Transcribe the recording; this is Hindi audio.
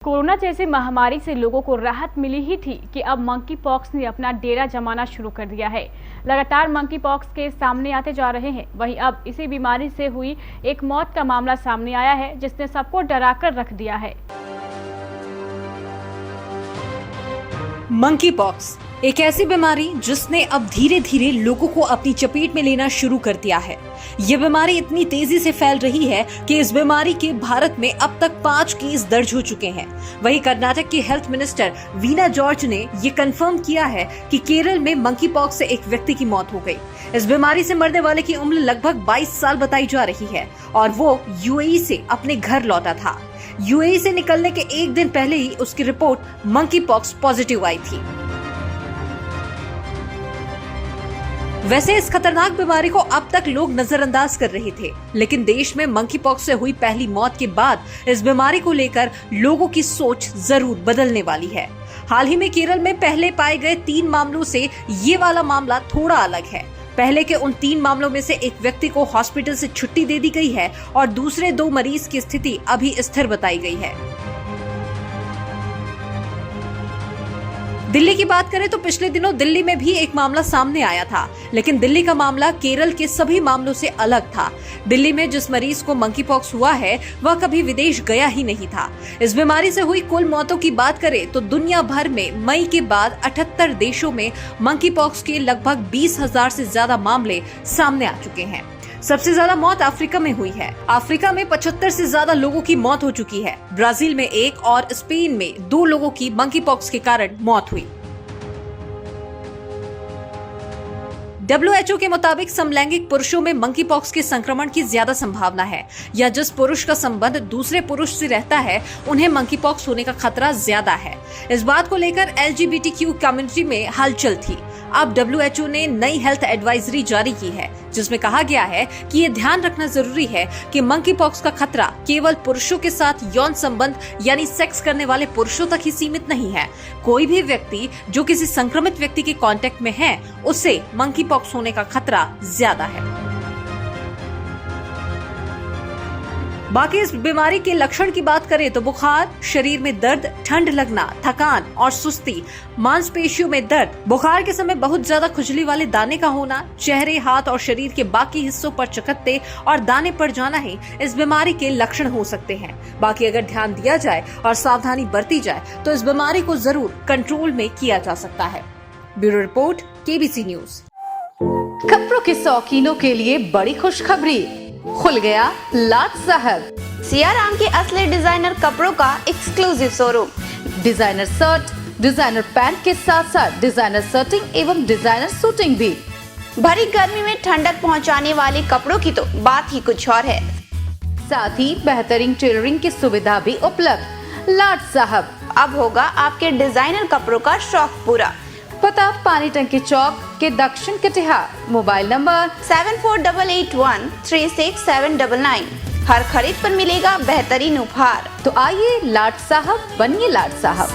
कोरोना जैसी महामारी से लोगों को राहत मिली ही थी कि अब मंकी पॉक्स ने अपना डेरा जमाना शुरू कर दिया है। लगातार मंकी पॉक्स के सामने आते जा रहे हैं। वहीं अब इसी बीमारी से हुई एक मौत का मामला सामने आया है, जिसने सबको डरा कर रख दिया है। मंकी पॉक्स एक ऐसी बीमारी जिसने अब धीरे धीरे लोगों को अपनी चपेट में लेना शुरू कर दिया है। ये बीमारी इतनी तेजी से फैल रही है कि इस बीमारी के भारत में अब तक 5 केस दर्ज हो चुके हैं। वहीं कर्नाटक की हेल्थ मिनिस्टर वीना जॉर्ज ने ये कंफर्म किया है कि केरल में मंकी पॉक्स से एक व्यक्ति की मौत हो गई। इस बीमारी से मरने वाले की उम्र लगभग 22 साल बताई जा रही है और वो यूएई से अपने घर लौटा था। यूएई से निकलने के एक दिन पहले ही उसकी रिपोर्ट मंकी पॉक्स पॉजिटिव आई थी। वैसे इस खतरनाक बीमारी को अब तक लोग नजरअंदाज कर रहे थे, लेकिन देश में मंकी पॉक्स से हुई पहली मौत के बाद इस बीमारी को लेकर लोगों की सोच जरूर बदलने वाली है। हाल ही में केरल में पहले पाए गए 3 मामलों से ये वाला मामला थोड़ा अलग है। पहले के उन 3 मामलों में से एक व्यक्ति को हॉस्पिटल से छुट्टी दे दी गई है और दूसरे 2 मरीज की स्थिति अभी स्थिर बताई गई है। दिल्ली की बात करें तो पिछले दिनों दिल्ली में भी एक मामला सामने आया था, लेकिन दिल्ली का मामला केरल के सभी मामलों से अलग था। दिल्ली में जिस मरीज को मंकी पॉक्स हुआ है वह कभी विदेश गया ही नहीं था। इस बीमारी से हुई कुल मौतों की बात करें तो दुनिया भर में मई के बाद 78 देशों में मंकी पॉक्स के लगभग 20,000 से ज्यादा मामले सामने आ चुके हैं। सबसे ज्यादा मौत अफ्रीका में हुई है। अफ्रीका में 75 से ज्यादा लोगों की मौत हो चुकी है। ब्राजील में 1 और स्पेन में 2 लोगों की मंकी पॉक्स के कारण मौत हुई। WHO के मुताबिक समलैंगिक पुरुषों में मंकी पॉक्स के संक्रमण की ज्यादा संभावना है, या जिस पुरुष का संबंध दूसरे पुरुष से रहता है उन्हें मंकी पॉक्स होने का खतरा ज्यादा है। इस बात को लेकर LGBTQ कम्युनिटी में हलचल थी। अब WHO ने नई हेल्थ एडवाइजरी जारी की है, जिसमें कहा गया है कि ये ध्यान रखना जरूरी है कि मंकी पॉक्स का खतरा केवल पुरुषों के साथ यौन संबंध यानी सेक्स करने वाले पुरुषों तक ही सीमित नहीं है। कोई भी व्यक्ति जो किसी संक्रमित व्यक्ति के कांटेक्ट में है, उसे मंकी पॉक्स होने का खतरा ज्यादा है। बाकी इस बीमारी के लक्षण की बात करें तो बुखार, शरीर में दर्द, ठंड लगना, थकान और सुस्ती, मांसपेशियों में दर्द, बुखार के समय बहुत ज्यादा खुजली वाले दाने का होना, चेहरे, हाथ और शरीर के बाकी हिस्सों पर चकत्ते और दाने पड़ जाना ही इस बीमारी के लक्षण हो सकते हैं। बाकी अगर ध्यान दिया जाए और सावधानी बरती जाए तो इस बीमारी को जरूर कंट्रोल में किया जा सकता है। Bureau report, KBC news. कपड़ों के शौकीनों के लिए बड़ी खुशखबरी, खुल गया लाट साहब सियाराम के असली डिजाइनर कपड़ों का exclusive showroom. Designer shirt, designer pant के साथ साथ डिजाइनर शर्टिंग एवं डिजाइनर सूटिंग भी। भरी गर्मी में ठंडक पहुंचाने वाले कपड़ों की तो बात ही कुछ और है। साथ ही बेहतरीन टेलरिंग की सुविधा भी उपलब्ध। लाट साहब अब होगा आपके डिजाइनर कपड़ों का शौक पूरा। पता पानी टंकी चौक के दक्षिण कटिहार। Mobile number 7488136799। हर खरीद पर मिलेगा बेहतरीन उपहार। तो आइए लाट साहब बनिए लाट साहब।